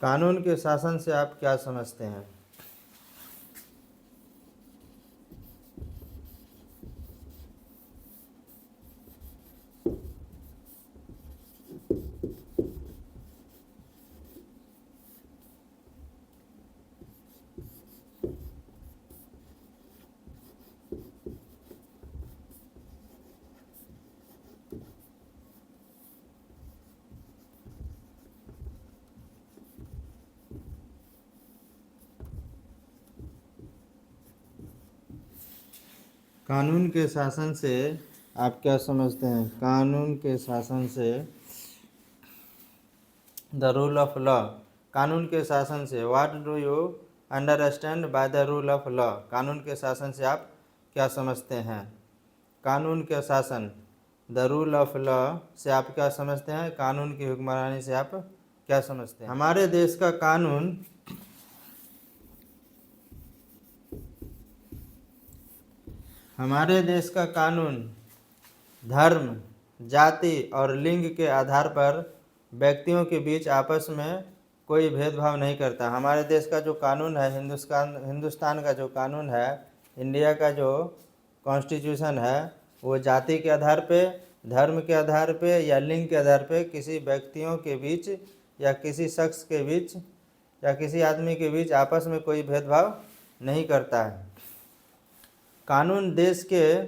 कानून के शासन से आप क्या समझते हैं? कानून के शासन से आप क्या समझते हैं? कानून के शासन से द रूल ऑफ लॉ। कानून के शासन से what do you understand by the rule of law? कानून के शासन से आप क्या समझते हैं? कानून के शासन द रूल ऑफ लॉ से आप क्या समझते हैं? कानून की हुक्मरानी से आप क्या समझते हैं? हमारे देश का कानून धर्म, जाति और लिंग के आधार पर व्यक्तियों के बीच आपस में कोई भेदभाव नहीं करता। हमारे देश का जो कानून है, हिंदुस्तान का जो कानून है, इंडिया का जो कॉन्स्टिट्यूशन है, वो जाति के आधार पे, धर्म के आधार पे या लिंग के आधार पे किसी व्यक्तियों के बीच या किसी शख्स के बीच या किसी आदमी के बीच आपस में कोई भेदभाव नहीं करता है। कानून देश के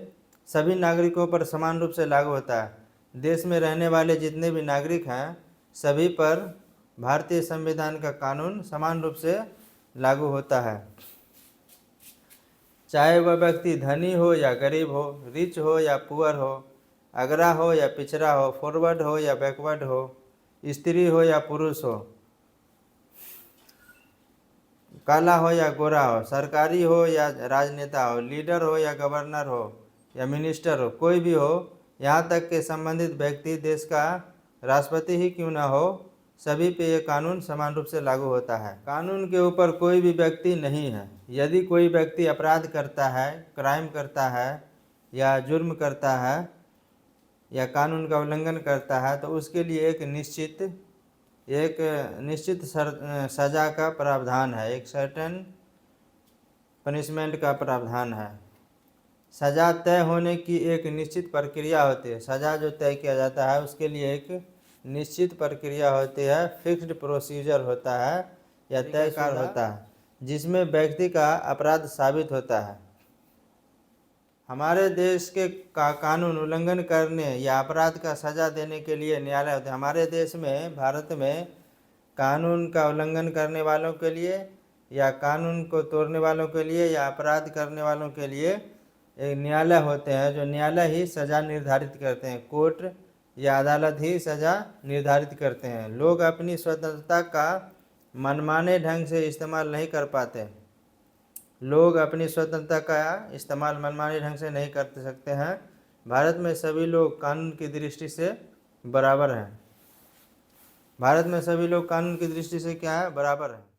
सभी नागरिकों पर समान रूप से लागू होता है। देश में रहने वाले जितने भी नागरिक हैं, सभी पर भारतीय संविधान का कानून समान रूप से लागू होता है। चाहे वह व्यक्ति धनी हो या गरीब हो, रिच हो या पुअर हो, अगरा हो या पिछड़ा हो, फॉरवर्ड हो या बैकवर्ड हो, स्त्री हो या पुरुष हो, काला हो या गोरा हो, सरकारी हो या राजनेता हो, लीडर हो या गवर्नर हो या मिनिस्टर हो, कोई भी हो, यहाँ तक कि संबंधित व्यक्ति देश का राष्ट्रपति ही क्यों ना हो, सभी पे ये कानून समान रूप से लागू होता है। कानून के ऊपर कोई भी व्यक्ति नहीं है। यदि कोई व्यक्ति अपराध करता है, क्राइम करता है या जुर्म करता है या कानून का उल्लंघन करता है, तो उसके लिए एक निश्चित सज़ा का प्रावधान है, एक सर्टेन पनिशमेंट का प्रावधान है। सज़ा तय होने की एक निश्चित प्रक्रिया होती है। सज़ा जो तय किया जाता है उसके लिए एक निश्चित प्रक्रिया होती है, फिक्स्ड प्रोसीजर होता है या तयकार होता है, जिसमें व्यक्ति का अपराध साबित होता है। हमारे देश के कानून उल्लंघन करने या अपराध का सज़ा देने के लिए न्यायालय होते हैं। हमारे देश में, भारत में, कानून का उल्लंघन करने वालों के लिए या कानून को तोड़ने वालों के लिए या अपराध करने वालों के लिए एक न्यायालय होते हैं, जो न्यायालय ही सज़ा निर्धारित करते हैं। कोर्ट या अदालत ही सज़ा निर्धारित करते हैं। लोग अपनी स्वतंत्रता का मनमाने ढंग से इस्तेमाल नहीं कर पाते। लोग अपनी स्वतंत्रता का इस्तेमाल मनमाने ढंग से नहीं कर सकते हैं। भारत में सभी लोग कानून की दृष्टि से बराबर हैं। भारत में सभी लोग कानून की दृष्टि से क्या है? बराबर हैं।